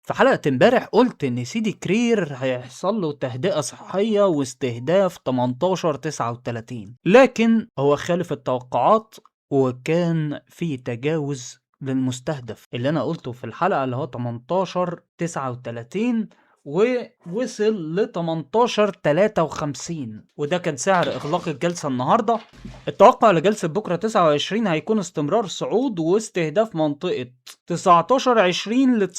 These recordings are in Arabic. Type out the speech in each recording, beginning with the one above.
في حلقة امبارح قلت إن سيدي كرير هيحصل له تهدئة صحية واستهداف 18-39، لكن هو خالف التوقعات وكان في تجاوز للمستهدف اللي أنا قلته في الحلقة اللي هو 18-39 ووصل ل 18-53، وده كان سعر إغلاق الجلسة النهاردة. التوقع لجلسة بكرة 29 هيكون استمرار صعود واستهداف منطقة 19-20 ل 19-50.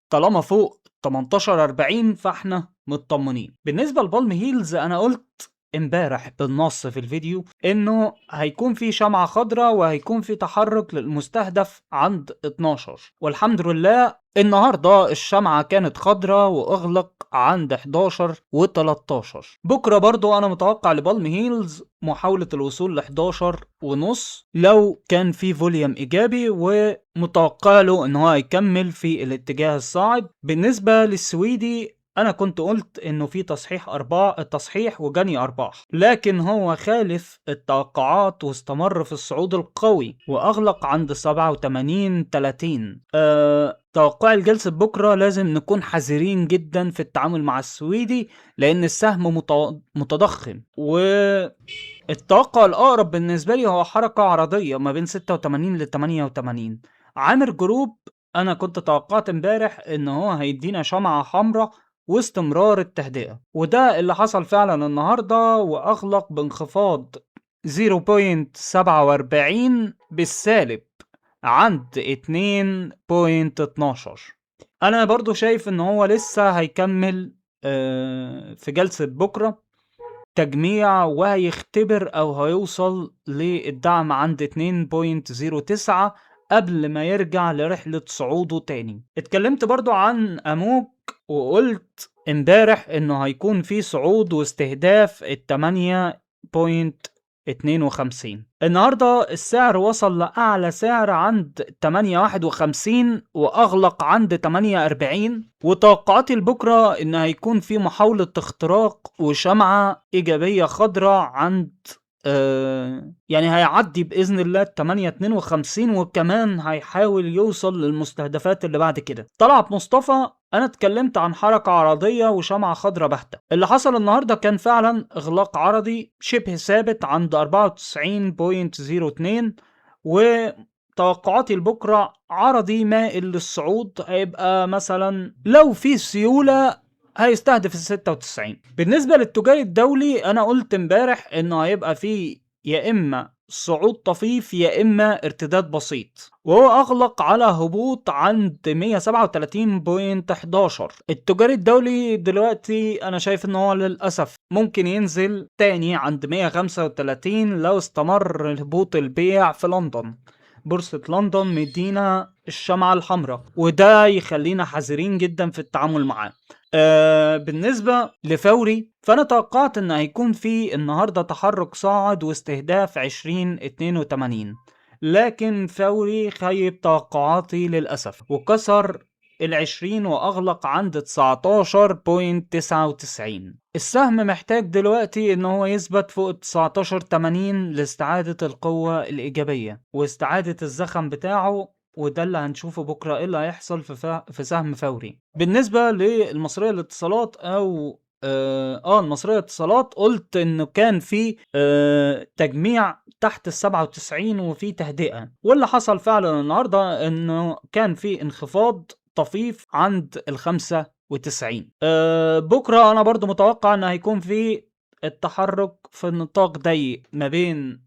طالما فوق 18-40 فاحنا مطمنين. بالنسبة لبالم هيلز أنا قلت امبارح بالنص في الفيديو انه هيكون في شمعة خضراء وهيكون في تحرك للمستهدف عند 12، والحمد لله النهاردة الشمعة كانت خضراء واغلق عند 11 و13. بكرة برضو انا متوقع لبالم هيلز محاولة الوصول ل 11 ونص لو كان في فوليوم ايجابي، ومتوقع له ان هو هيكمل في الاتجاه الصاعد. بالنسبة للسويدي انا كنت قلت انه في تصحيح وجني ارباح، لكن هو خالف التوقعات واستمر في الصعود القوي واغلق عند 87-30. توقع الجلسة بكرة لازم نكون حذرين جدا في التعامل مع السويدي لان السهم متضخم، والتوقع الاقرب بالنسبة لي هو حركة عرضية ما بين 86 ل 88. عامر جروب انا كنت توقعت امبارح ان هو هيدينا شمعة حمراء واستمرار التهدئة، وده اللي حصل فعلا النهاردة واغلق بانخفاض 0.47 بالسالب عند 2.12. انا برضو شايف ان هو لسه هيكمل في جلسة بكرة تجميع وهيختبر او هيوصل للدعم عند 2.09 قبل ما يرجع لرحلة صعوده تاني. اتكلمت برضو عن اموج وقلت امبارح انه هيكون في صعود واستهداف 8.52. النهاردة السعر وصل لأعلى سعر عند 8.51 وأغلق عند 8.40، وتوقعاتي لبكرة إن هيكون في محاولة اختراق وشمعة إيجابية خضراء عند يعني هيعدي بإذن الله 8.52، وكمان هيحاول يوصل للمستهدفات اللي بعد كده. طلعت مصطفى انا اتكلمت عن حركة عرضية وشمعة خضراء باهتة. اللي حصل النهاردة كان فعلا اغلاق عرضي شبه ثابت عند 94.02، وتوقعاتي لبكرة عرضي مائل للصعود، هيبقى مثلا لو في سيولة هيستهدف 96. بالنسبة للتجاري الدولي انا قلت امبارح انه هيبقى فيه يا اما صعود طفيف يا اما ارتداد بسيط، وهو اغلق على هبوط عند 137.11. التجاري الدولي دلوقتي انا شايف ان هو للاسف ممكن ينزل تاني عند 135 لو استمر هبوط البيع في لندن. بورصة لندن مدينا الشمعة الحمراء، وده يخلينا حذرين جدا في التعامل معاه. بالنسبة لفوري فأنا توقعت إن هيكون في النهاردة تحرك صاعد واستهداف 20.82، لكن فوري خيب توقعاتي للأسف وكسر 20 وأغلق عند 19.99. السهم محتاج دلوقتي إن هو يثبت فوق 19.80 لاستعادة القوة الإيجابية واستعادة الزخم بتاعه، وده اللي هنشوفه بكرة ايه اللي هيحصل في سهم فوري. بالنسبة للمصرية للاتصالات او المصرية للاتصالات قلت انه كان في تجميع تحت 97 وفي تهدئة، واللي حصل فعلا النهاردة انه كان في انخفاض طفيف عند 95. بكرة انا برضو متوقع ان هيكون في التحرك في النطاق ضيق ما بين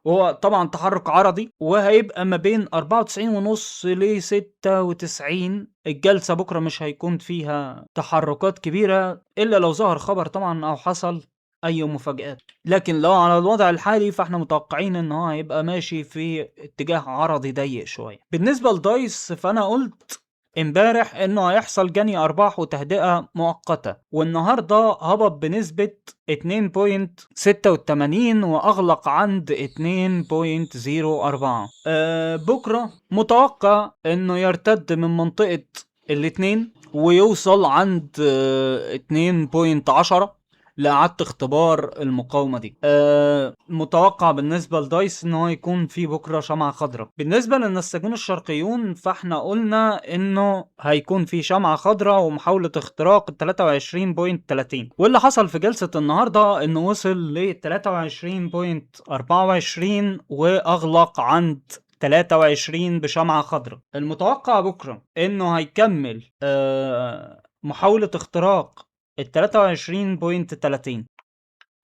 وهو طبعا تحرك عرضي، وهيبقى ما بين 94.5 ل 96. الجلسة بكرة مش هيكون فيها تحركات كبيرة إلا لو ظهر خبر طبعا أو حصل أي مفاجآت، لكن لو على الوضع الحالي فاحنا متوقعين إن هو هيبقى ماشي في اتجاه عرضي ضيق شوية. بالنسبة لدايس فأنا قلت امبارح انه هيحصل جني ارباح وتهدئة مؤقتة، والنهاردة هبط بنسبة 2.86 واغلق عند 2.04. بكرة متوقع انه يرتد من منطقة الاتنين ويوصل عند 2.10، لإعادة اختبار المقاومة دي. متوقع بالنسبة لدايس ان هو يكون في بكرة شمعة خضراء. بالنسبة للنساجون الشرقيون فاحنا قلنا انه هيكون في شمعة خضراء ومحاولة اختراق ال 23.30، واللي حصل في جلسة النهاردة انه وصل ل 23.24 واغلق عند 23 بشمعة خضراء. المتوقع بكرة انه هيكمل محاولة اختراق ال 23.30،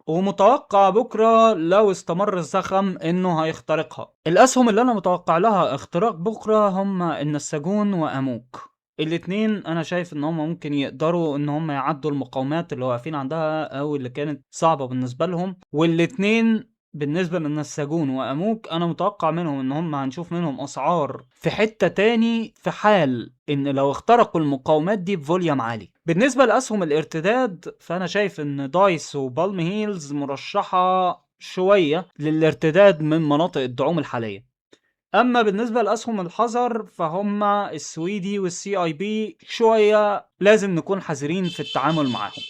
ومتوقع بكرة لو استمر الزخم انه هيخترقها. الاسهم اللي انا متوقع لها اختراق بكرة هم النساجون واموك. الاتنين انا شايف ان هم ممكن يقدروا ان هم يعدوا المقاومات اللي واقفين عندها او اللي كانت صعبة بالنسبة لهم، والاتنين بالنسبة للنساجون واموك انا متوقع منهم ان هم هنشوف منهم اسعار في حتة تاني في حال ان لو اخترقوا المقاومات دي بفوليوم عالي. بالنسبة لاسهم الارتداد فانا شايف ان دايس وبالم هيلز مرشحة شوية للارتداد من مناطق الدعوم الحالية. اما بالنسبة لاسهم الحذر فهم السويدي والسي اي بي شوية لازم نكون حذرين في التعامل معاهم.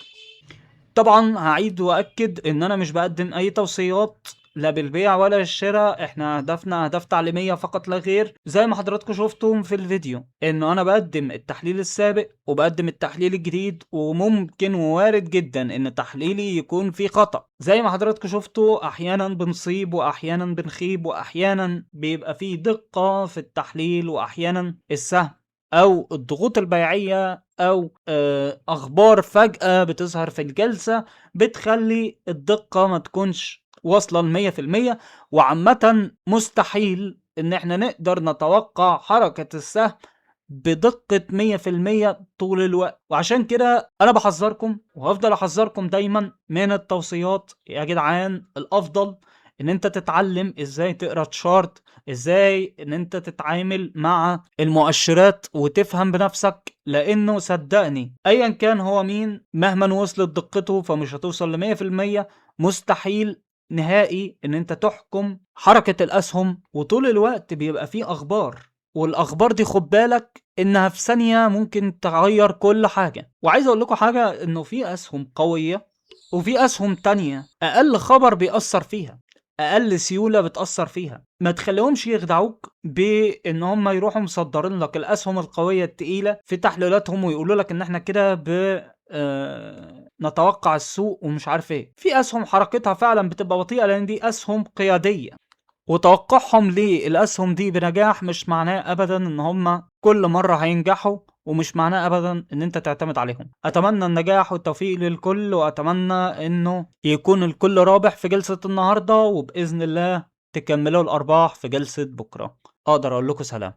طبعا هعيد واكد ان انا مش بقدم اي توصيات لا بالبيع ولا الشراء، احنا هدفنا اهداف تعليمية فقط لا غير. زي ما حضراتكم شفتم في الفيديو انه انا بقدم التحليل السابق وبقدم التحليل الجديد، وممكن ووارد جدا ان تحليلي يكون فيه خطأ. زي ما حضراتكم شفتوا احيانا بنصيب واحيانا بنخيب واحيانا بيبقى فيه دقة في التحليل واحيانا السهم او الضغوط البيعية او اخبار فجأة بتظهر في الجلسة بتخلي الدقة ما تكونش واصلة ل100%. وعامة مستحيل ان احنا نقدر نتوقع حركة السهم بدقة 100% طول الوقت، وعشان كده انا بحذركم وهفضل احذركم دايما من التوصيات. يا جدعان الافضل ان انت تتعلم ازاي تقرا تشارت، ازاي ان انت تتعامل مع المؤشرات وتفهم بنفسك، لانه صدقني ايا كان هو مين مهما وصلت دقته فمش هتوصل ل100%. مستحيل نهائي ان انت تحكم حركة الاسهم، وطول الوقت بيبقى فيه اخبار، والاخبار دي خد بالك انها في ثانية ممكن تغير كل حاجة. وعايز اقول لكم حاجة، انه في اسهم قوية وفي اسهم تانية اقل خبر بيأثر فيها، اقل سيولة بتأثر فيها. ما تخليهمش يخدعوك بان هم يروحوا مصدرين لك الاسهم القوية التقيلة في تحليلاتهم ويقولوا لك ان احنا كده نتوقع السوق ومش عارف ايه. في اسهم حركتها فعلا بتبقى بطيئة لان دي اسهم قيادية، وتوقعهم للأسهم دي بنجاح مش معناه أبدا إن هما كل مرة هينجحوا، ومش معناه أبدا إن أنت تعتمد عليهم. أتمنى النجاح والتوفيق للكل، وأتمنى إنه يكون الكل رابح في جلسة النهاردة، وبإذن الله تكملوا الأرباح في جلسة بكرة. أقدر أقول لكم سلام.